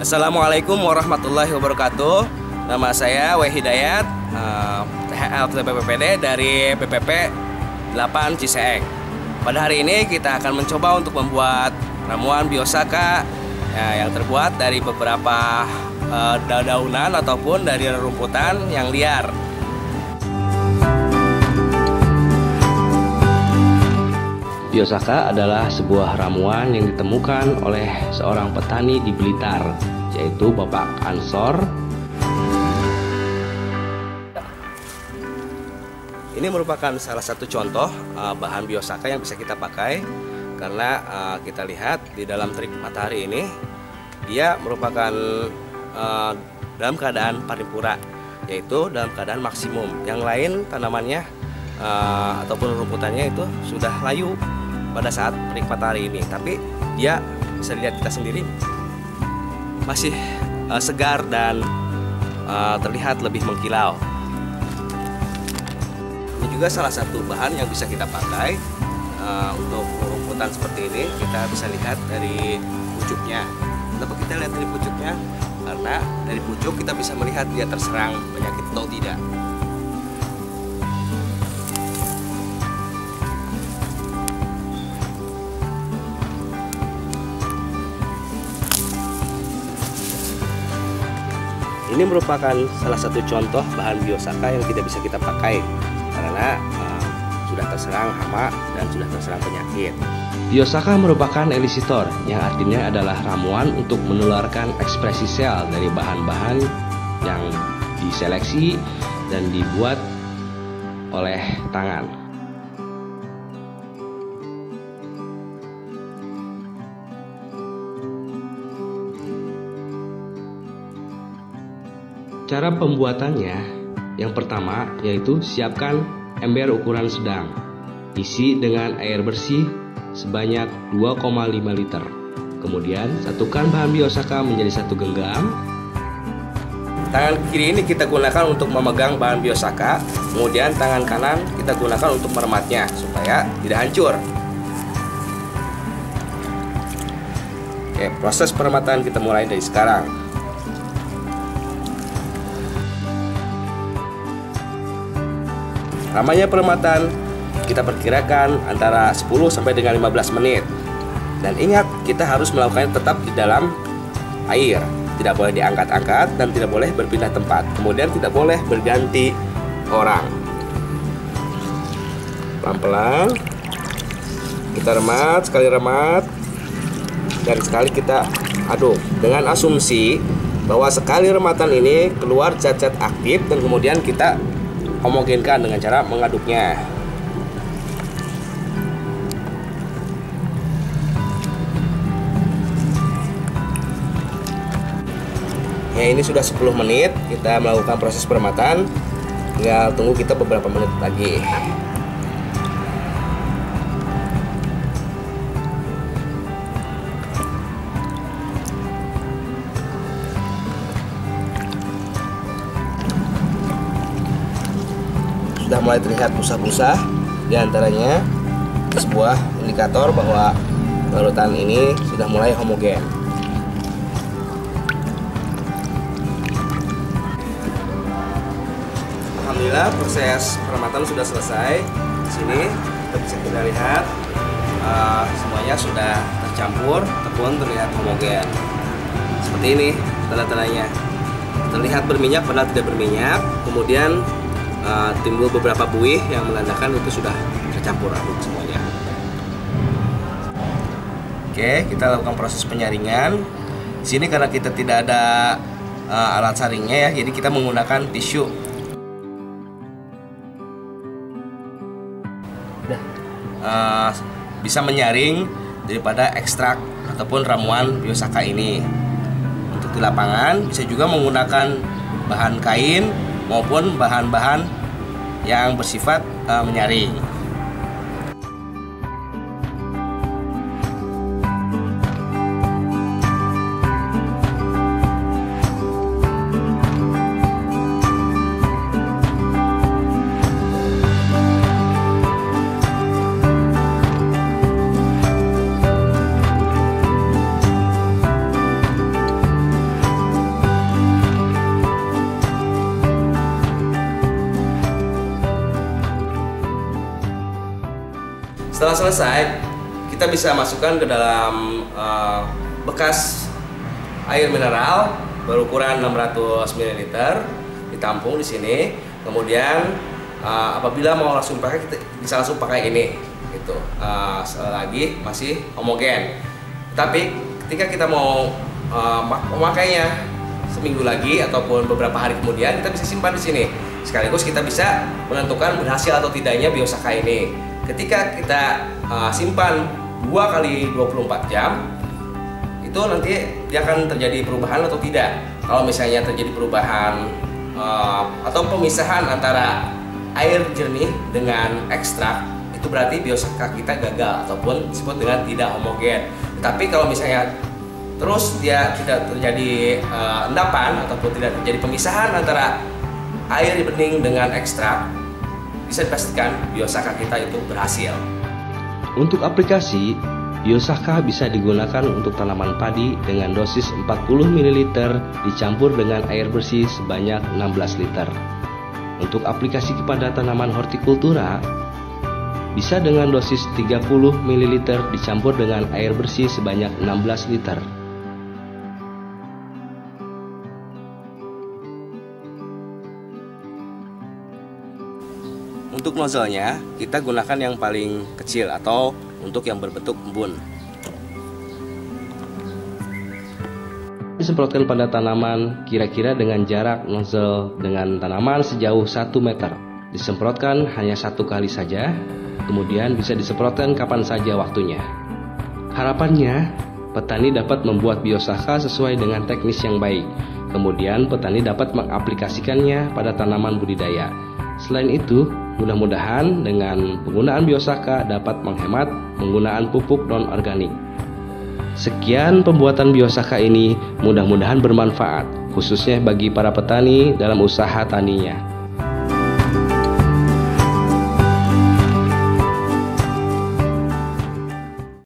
Assalamualaikum warahmatullahi wabarakatuh. Nama saya W. Hidayat, THL dari BPP 8 Ciseeng. Pada hari ini kita akan mencoba untuk membuat ramuan biosaka yang terbuat dari beberapa daunan ataupun dari rumputan yang liar. Biosaka adalah sebuah ramuan yang ditemukan oleh seorang petani di Blitar, yaitu Bapak Ansor. Ini merupakan salah satu contoh bahan biosaka yang bisa kita pakai, karena kita lihat di dalam terik matahari ini dia merupakan dalam keadaan paripura, yaitu dalam keadaan maksimum. Yang lain tanamannya ataupun rumputannya itu sudah layu pada saat terik matahari ini, tapi dia bisa dilihat kita sendiri masih segar dan terlihat lebih mengkilau. Ini juga salah satu bahan yang bisa kita pakai untuk rumputan seperti ini. Kita bisa lihat dari pucuknya. Kenapa kita lihat dari pucuknya? Karena dari pucuk kita bisa melihat dia terserang penyakit atau tidak. Ini merupakan salah satu contoh bahan biosaka yang tidak bisa kita pakai karena sudah terserang hama dan sudah terserang penyakit. Biosaka merupakan elisitor, yang artinya adalah ramuan untuk menularkan ekspresi sel dari bahan-bahan yang diseleksi dan dibuat oleh tangan. Cara pembuatannya, yang pertama yaitu siapkan ember ukuran sedang, isi dengan air bersih sebanyak 2,5 liter. Kemudian satukan bahan biosaka menjadi satu genggam. Tangan kiri ini kita gunakan untuk memegang bahan biosaka, kemudian tangan kanan kita gunakan untuk merematnya supaya tidak hancur. Oke, proses perematan kita mulai dari sekarang. Lamanya perematan kita perkirakan antara 10 sampai dengan 15 menit. Dan ingat, kita harus melakukannya tetap di dalam air. Tidak boleh diangkat-angkat dan tidak boleh berpindah tempat. Kemudian tidak boleh berganti orang. Pelan-pelan kita remat, sekali remat dan sekali kita aduk dengan asumsi bahwa sekali rematan ini keluar zat-zat aktif dan kemudian kita homogenkan dengan cara mengaduknya. Ya, ini sudah 10 menit kita melakukan proses perematan. Tinggal tunggu kita beberapa menit lagi. Sudah mulai terlihat busa-busa, diantaranya sebuah indikator bahwa larutan ini sudah mulai homogen. Alhamdulillah, proses perematan sudah selesai. Di sini kita lihat semuanya sudah tercampur ataupun terlihat homogen. Seperti ini tanda-tandanya. Terlihat berminyak padahal tidak berminyak. Kemudian timbul beberapa buih yang menandakan itu sudah tercampur aduk semuanya. Oke, kita lakukan proses penyaringan. Di sini karena kita tidak ada alat saringnya ya, jadi kita menggunakan tisu. Bisa menyaring daripada ekstrak ataupun ramuan biosaka ini. Untuk di lapangan bisa juga menggunakan bahan kain maupun bahan-bahan yang bersifat menyaring. Setelah selesai, kita bisa masukkan ke dalam bekas air mineral berukuran 600 ml, ditampung di sini. Kemudian apabila mau langsung pakai, kita bisa langsung pakai ini, gitu. Sekali lagi masih homogen. Tapi ketika kita mau memakainya seminggu lagi ataupun beberapa hari kemudian, kita bisa simpan di sini. Sekaligus kita bisa menentukan berhasil atau tidaknya Biosaka ini. Ketika kita simpan 2 kali 24 jam, itu nanti dia akan terjadi perubahan atau tidak. Kalau misalnya terjadi perubahan atau pemisahan antara air jernih dengan ekstrak, itu berarti Biosaka kita gagal ataupun disebut dengan tidak homogen. Tapi kalau misalnya terus dia tidak terjadi endapan ataupun tidak terjadi pemisahan antara air bening dengan ekstrak, bisa dipastikan Biosaka kita itu berhasil. Untuk aplikasi, Biosaka bisa digunakan untuk tanaman padi dengan dosis 40 ml dicampur dengan air bersih sebanyak 16 liter. Untuk aplikasi kepada tanaman hortikultura, bisa dengan dosis 30 ml dicampur dengan air bersih sebanyak 16 liter. Untuk nozzle-nya, kita gunakan yang paling kecil atau untuk yang berbentuk embun. Disemprotkan pada tanaman kira-kira dengan jarak nozzle dengan tanaman sejauh 1 meter. Disemprotkan hanya 1 kali saja, kemudian bisa disemprotkan kapan saja waktunya. Harapannya, petani dapat membuat Biosaka sesuai dengan teknis yang baik. Kemudian petani dapat mengaplikasikannya pada tanaman budidaya. Selain itu, mudah-mudahan dengan penggunaan Biosaka dapat menghemat penggunaan pupuk non-organik. Sekian pembuatan Biosaka ini, mudah-mudahan bermanfaat, khususnya bagi para petani dalam usaha taninya.